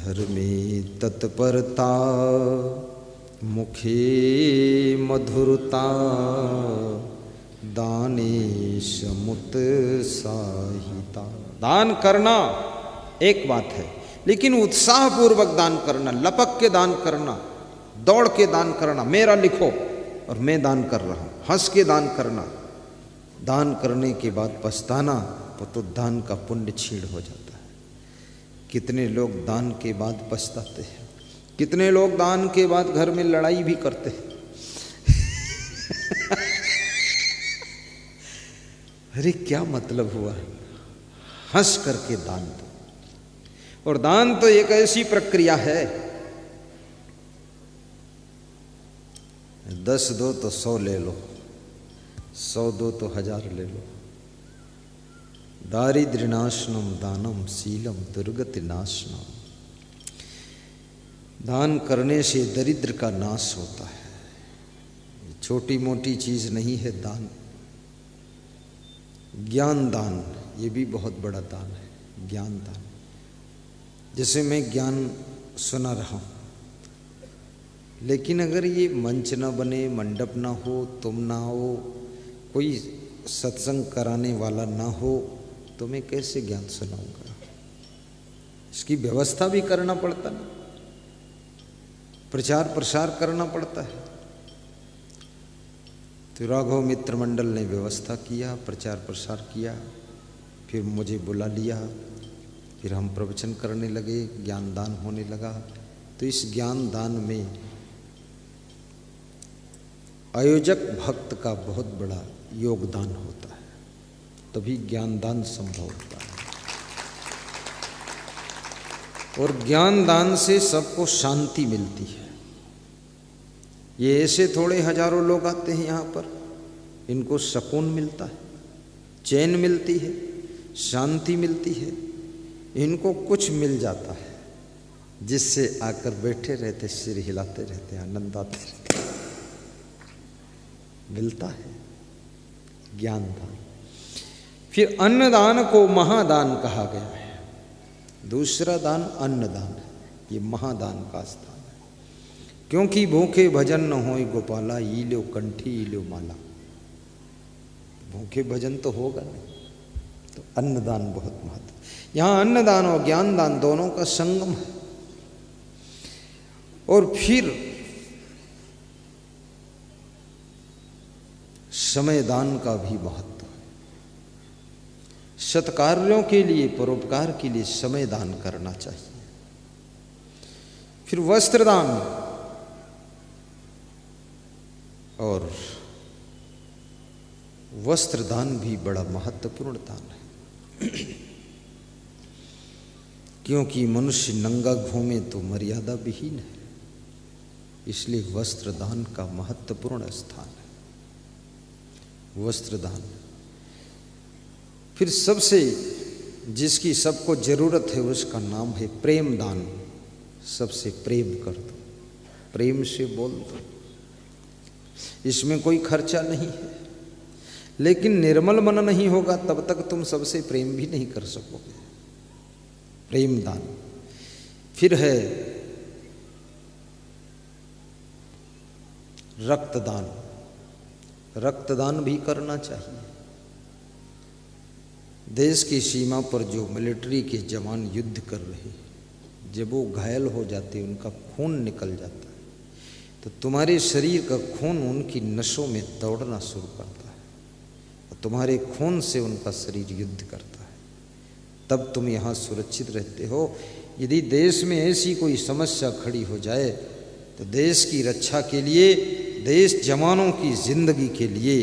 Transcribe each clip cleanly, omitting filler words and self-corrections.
धर्मे तत्परता मुखे मधुरता दाने समुत्साहिता। दान करना एक बात है, लेकिन उत्साह पूर्वक दान करना, लपक के दान करना, दौड़ के दान करना, मेरा लिखो और मैं दान कर रहा हूं, हंस के दान करना, दान करने के बाद पछताना तो दान का पुण्य छीण हो जाता है। कितने लोग दान के बाद पछताते हैं, कितने लोग दान के बाद घर में लड़ाई भी करते हैं। अरे क्या मतलब हुआ, हंस करके दान दो। और दान तो एक ऐसी प्रक्रिया है, 10 दो तो 100 ले लो, 100 दो तो 1000 ले लो। दारिद्र्यनाशनम दानम शीलम दुर्गति नाशनम। दान करने से दरिद्र का नाश होता है। छोटी मोटी चीज नहीं है दान। ज्ञान दान, ये भी बहुत बड़ा दान है, ज्ञान दान। जैसे मैं ज्ञान सुना रहा हूं, लेकिन अगर ये मंच ना बने, मंडप ना हो, तुम ना हो, कोई सत्संग कराने वाला ना हो, तो मैं कैसे ज्ञान सुनाऊंगा? इसकी व्यवस्था भी करना पड़ता ना, प्रचार प्रसार करना पड़ता है। तो राघव मित्र मंडल ने व्यवस्था किया, प्रचार प्रसार किया, फिर मुझे बुला लिया, फिर हम प्रवचन करने लगे, ज्ञान दान होने लगा। तो इस ज्ञान दान में आयोजक भक्त का बहुत बड़ा योगदान होता है, तभी ज्ञान दान संभव होता है। और ज्ञान दान से सबको शांति मिलती है। ये ऐसे थोड़े हजारों लोग आते हैं यहाँ पर, इनको सुकून मिलता है, चैन मिलती है, शांति मिलती है, इनको कुछ मिल जाता है जिससे आकर बैठे रहते, सिर हिलाते रहते, आनंद आते रहते। मिलता है ज्ञान दान। फिर अन्नदान को महादान कहा गया है। दूसरा दान अन्नदान है, ये महादान का स्थान है। क्योंकि भूखे भजन न होय गोपाला, ई लो कंठी ई लो माला। भूखे भजन तो होगा नहीं, तो अन्नदान बहुत महत्व। यहां अन्नदान और ज्ञान दान दोनों का संगम है। और फिर समय दान का भी महत्व है। सत्कार्यों के लिए, परोपकार के लिए समय दान करना चाहिए। फिर वस्त्र दान, और वस्त्र दान भी बड़ा महत्वपूर्ण दान है। क्योंकि मनुष्य नंगा घूमे तो मर्यादा विहीन है, इसलिए वस्त्र दान का महत्वपूर्ण स्थान है। वस्त्र दान। फिर सबसे जिसकी सबको जरूरत है उसका नाम है प्रेम दान। सबसे प्रेम कर दो, प्रेम से बोल दो। इसमें कोई खर्चा नहीं है, लेकिन निर्मल मन नहीं होगा तब तक तुम सबसे प्रेम भी नहीं कर सकोगे। प्रेम दान। फिर है रक्तदान। रक्तदान भी करना चाहिए। देश की सीमा पर जो मिलिट्री के जवान युद्ध कर रहे हैं, जब वो घायल हो जाते, उनका खून निकल जाता है, तो तुम्हारे शरीर का खून उनकी नसों में दौड़ना शुरू करता है और तुम्हारे खून से उनका शरीर युद्ध करता है। तब तुम यहाँ सुरक्षित रहते हो। यदि देश में ऐसी कोई समस्या खड़ी हो जाए तो देश की रक्षा के लिए, देश जवानों की जिंदगी के लिए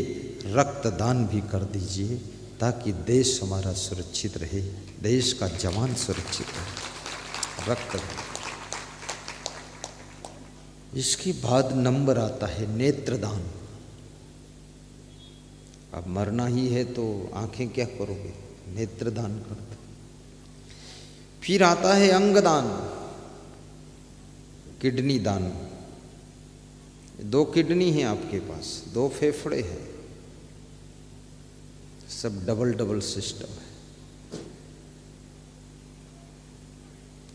रक्तदान भी कर दीजिए, ताकि देश हमारा सुरक्षित रहे, देश का जवान सुरक्षित रहे। रक्तदान। इसके बाद नंबर आता है नेत्रदान। अब मरना ही है तो आंखें क्या करोगे, नेत्रदान कर दो। फिर आता है अंगदान, किडनी दान। 2 किडनी है आपके पास, 2 फेफड़े हैं, सब डबल डबल सिस्टम है।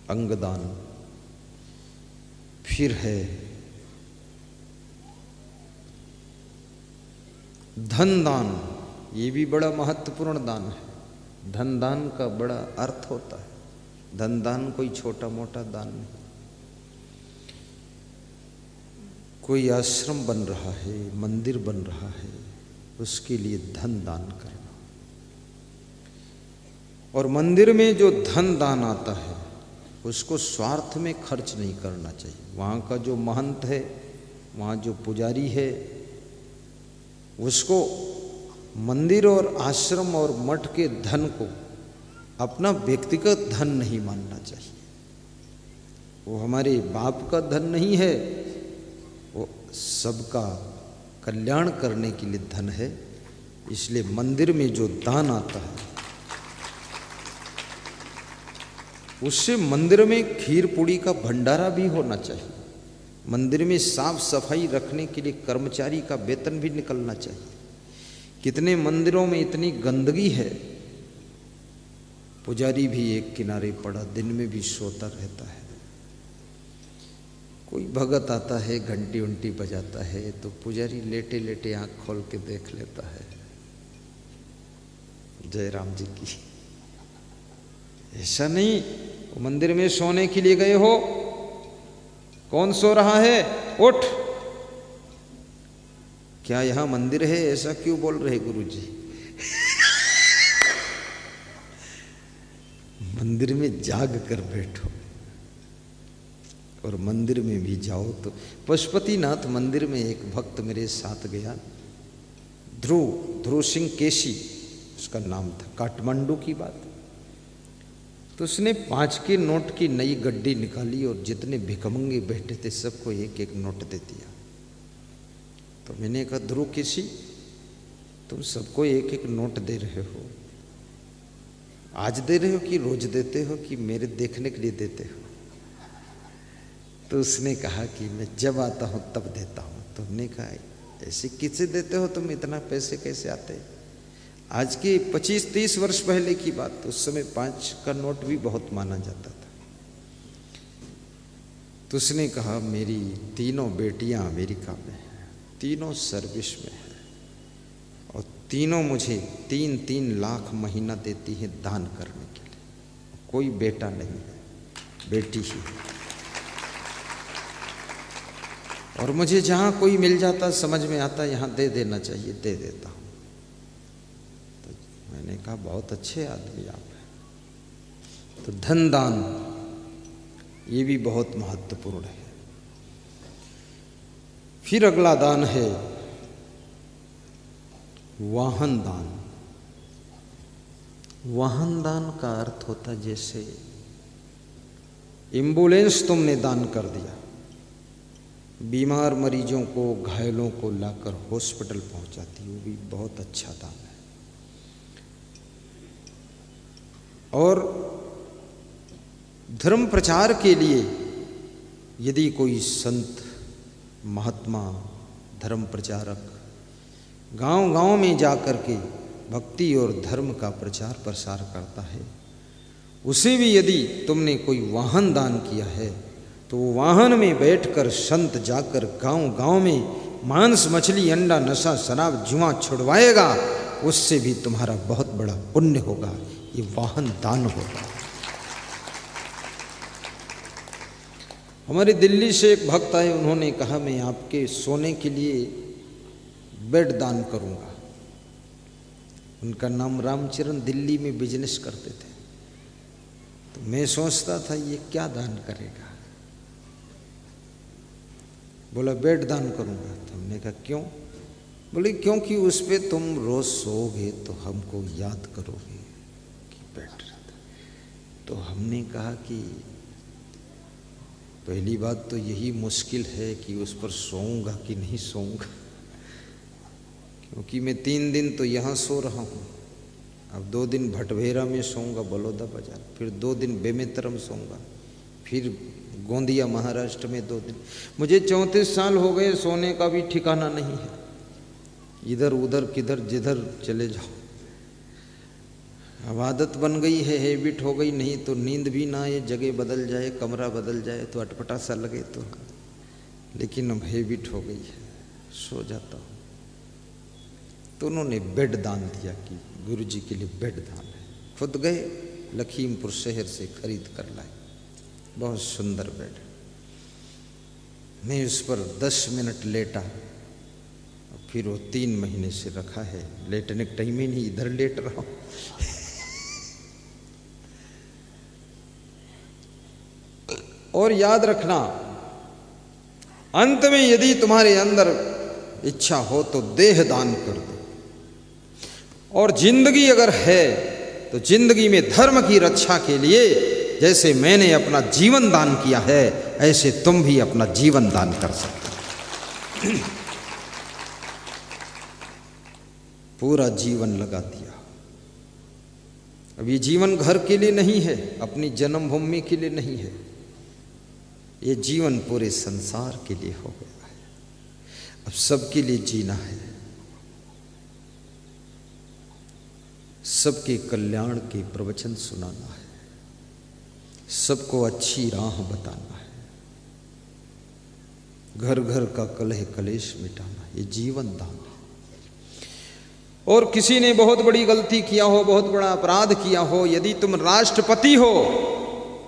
अंगदान। फिर है धन दान। ये भी बड़ा महत्वपूर्ण दान है। धन दान का बड़ा अर्थ होता है। धन दान कोई छोटा मोटा दान नहीं। कोई आश्रम बन रहा है, मंदिर बन रहा है, उसके लिए धन दान करना। और मंदिर में जो धन दान आता है उसको स्वार्थ में खर्च नहीं करना चाहिए। वहाँ का जो महंत है, वहाँ जो पुजारी है, उसको मंदिर और आश्रम और मठ के धन को अपना व्यक्तिगत धन नहीं मानना चाहिए। वो हमारे बाप का धन नहीं है, वो सबका कल्याण करने के लिए धन है। इसलिए मंदिर में जो दान आता है उससे मंदिर में खीर पूड़ी का भंडारा भी होना चाहिए। मंदिर में साफ सफाई रखने के लिए कर्मचारी का वेतन भी निकलना चाहिए। कितने मंदिरों में इतनी गंदगी है, पुजारी भी एक किनारे पड़ा दिन में भी सोता रहता है। कोई भगत आता है, घंटी उंटी बजाता है, तो पुजारी लेटे लेटे आंख खोल के देख लेता है, जय राम जी की। ऐसा नहीं, वो मंदिर में सोने के लिए गए हो, कौन सो रहा है, उठ। क्या यहां मंदिर है, ऐसा क्यों बोल रहे गुरु जी? मंदिर में जाग कर बैठो। और मंदिर में भी जाओ तो पशुपतिनाथ मंदिर में एक भक्त मेरे साथ गया, ध्रुव सिंह केसी उसका नाम था, काठमांडू की बात। तो उसने 5 के नोट की नई गड्डी निकाली और जितने भिखमंगे बैठे थे सबको एक एक नोट दे दिया। तो मैंने कहा, ध्रुव केसी, तुम सबको एक एक नोट दे रहे हो, आज दे रहे हो कि रोज देते हो कि मेरे देखने के लिए देते हो? तो उसने कहा कि मैं जब आता हूँ तब देता हूँ। तो हमने कहा, ऐसे किससे देते हो तुम, इतना पैसे कैसे आते? आज के 25-30 वर्ष पहले की बात, उस समय 5 का नोट भी बहुत माना जाता था। तो उसने कहा, मेरी 3 बेटियां अमेरिका में हैं, तीनों सर्विस में हैं, और तीनों मुझे 3-3 लाख महीना देती हैं दान करने के लिए। कोई बेटा नहीं है, बेटी ही है। और मुझे जहाँ कोई मिल जाता, समझ में आता यहाँ दे देना चाहिए, दे देता हूँ। तो मैंने कहा, बहुत अच्छे आदमी आप हैं। तो धन दान ये भी बहुत महत्वपूर्ण है। फिर अगला दान है वाहन दान। वाहन दान का अर्थ होता है, जैसे एम्बुलेंस तुमने दान कर दिया, बीमार मरीजों को, घायलों को लाकर हॉस्पिटल पहुंचाती, वो भी बहुत अच्छा दान है। और धर्म प्रचार के लिए यदि कोई संत, महात्मा, धर्म प्रचारक गांव-गांव में जाकर के भक्ति और धर्म का प्रचार प्रसार करता है, उसे भी यदि तुमने कोई वाहन दान किया है, तो वाहन में बैठकर संत जाकर गांव-गांव में मांस, मछली, अंडा, नशा, शराब, जुआ छुड़वाएगा, उससे भी तुम्हारा बहुत बड़ा पुण्य होगा। ये वाहन दान होगा। हमारे दिल्ली से एक भक्त आए, उन्होंने कहा, मैं आपके सोने के लिए बेड दान करूंगा। उनका नाम रामचरण, दिल्ली में बिजनेस करते थे। तो मैं सोचता था, ये क्या दान करेगा? बोला, बेड दान करूंगा। तो हमने कहा, क्यों? बोले, क्योंकि उस पर तुम रोज सोओगे तो हमको याद करोगे कि बेड रहता। तो हमने कहा कि पहली बात तो यही मुश्किल है कि उस पर सोऊंगा कि नहीं सोऊंगा, क्योंकि मैं 3 दिन तो यहाँ सो रहा हूँ, अब 2 दिन भटभेरा में सोऊंगा, बलौदा बाजार, फिर 2 दिन बेमेतरम सोऊंगा, फिर गोंदिया महाराष्ट्र में 2 दिन। मुझे 34 साल हो गए, सोने का भी ठिकाना नहीं है। इधर उधर किधर जिधर चले जाओ। अब आदत बन गई है, हैबिट हो गई, नहीं तो नींद भी ना आए, जगह बदल जाए, कमरा बदल जाए तो अटपटा सा लगे तो लेकिन अब हैबिट हो गई है, सो जाता हूँ। तो उन्होंने बेड दान दिया कि गुरुजी के लिए बेड दान है। खुद गए लखीमपुर शहर से खरीद कर लाए, बहुत सुंदर बेड। मैं उस पर 10 मिनट लेटा, फिर वो 3 महीने से रखा है, लेटने के टाइम ही नहीं, इधर लेट रहा हूं। और याद रखना, अंत में यदि तुम्हारे अंदर इच्छा हो तो देह दान कर दो, और जिंदगी अगर है तो जिंदगी में धर्म की रक्षा के लिए जैसे मैंने अपना जीवन दान किया है, ऐसे तुम भी अपना जीवन दान कर सकते हो। पूरा जीवन लगा दिया। अब ये जीवन घर के लिए नहीं है, अपनी जन्मभूमि के लिए नहीं है, ये जीवन पूरे संसार के लिए हो गया है। अब सबके लिए जीना है, सबके कल्याण के प्रवचन सुनाना है, सबको अच्छी राह बताना है, घर घर का कलह कलेश मिटाना, ये जीवन दान है। और किसी ने बहुत बड़ी गलती किया हो, बहुत बड़ा अपराध किया हो, यदि तुम राष्ट्रपति हो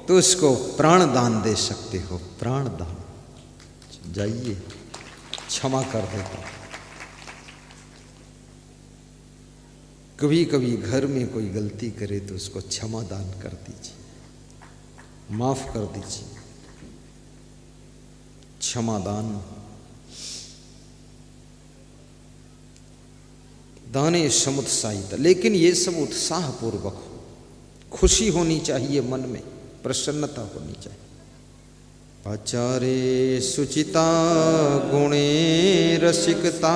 तो उसको प्राण दान दे सकते हो, प्राण दान। जाइए, क्षमा कर देता। कभी कभी घर में कोई गलती करे तो उसको क्षमा दान कर दीजिए, माफ कर दीजिए। क्षमा दान, दाने समुत्साहित, लेकिन ये सब उत्साह पूर्वक हो, खुशी होनी चाहिए, मन में प्रसन्नता होनी चाहिए। आचारे सुचिता गुणे रसिकता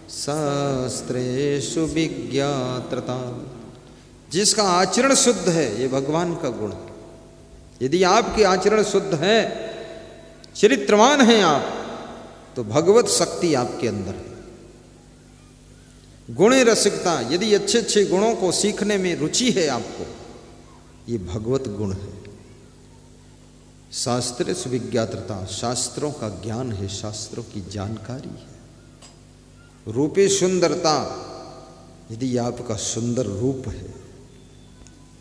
शास्त्रे सुविज्ञात्रता। जिसका आचरण शुद्ध है, ये भगवान का गुण है। यदि आपके आचरण शुद्ध है, चरित्रवान हैं आप, तो भगवत शक्ति आपके अंदर है। गुणे रसिकता, यदि अच्छे अच्छे गुणों को सीखने में रुचि है आपको, ये भगवत गुण है। शास्त्र सुविज्ञात्रता, शास्त्रों का ज्ञान है, शास्त्रों की जानकारी है। रूपे सुंदरता, यदि आपका सुंदर रूप है,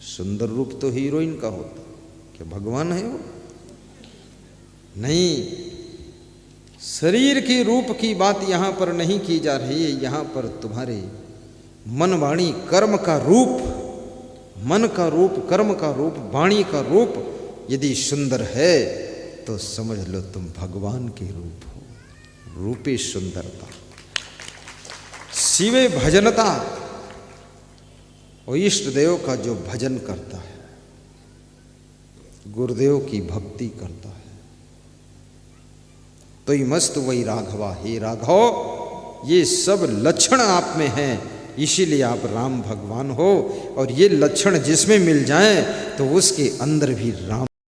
सुंदर रूप तो हीरोइन का होता, क्या भगवान है वो? नहीं, शरीर के रूप की बात यहां पर नहीं की जा रही है। यहां पर तुम्हारे मन वाणी कर्म का रूप, मन का रूप, कर्म का रूप, वाणी का रूप यदि सुंदर है तो समझ लो तुम भगवान के रूप हो। रूपे सुंदरता, शिवे भजनता, और इष्ट देव का जो भजन करता है, गुरुदेव की भक्ति करता है, तो ही मस्त वही राघवा। हे राघव, ये सब लक्षण आप में हैं, इसीलिए आप राम भगवान हो। और ये लक्षण जिसमें मिल जाएं तो उसके अंदर भी राम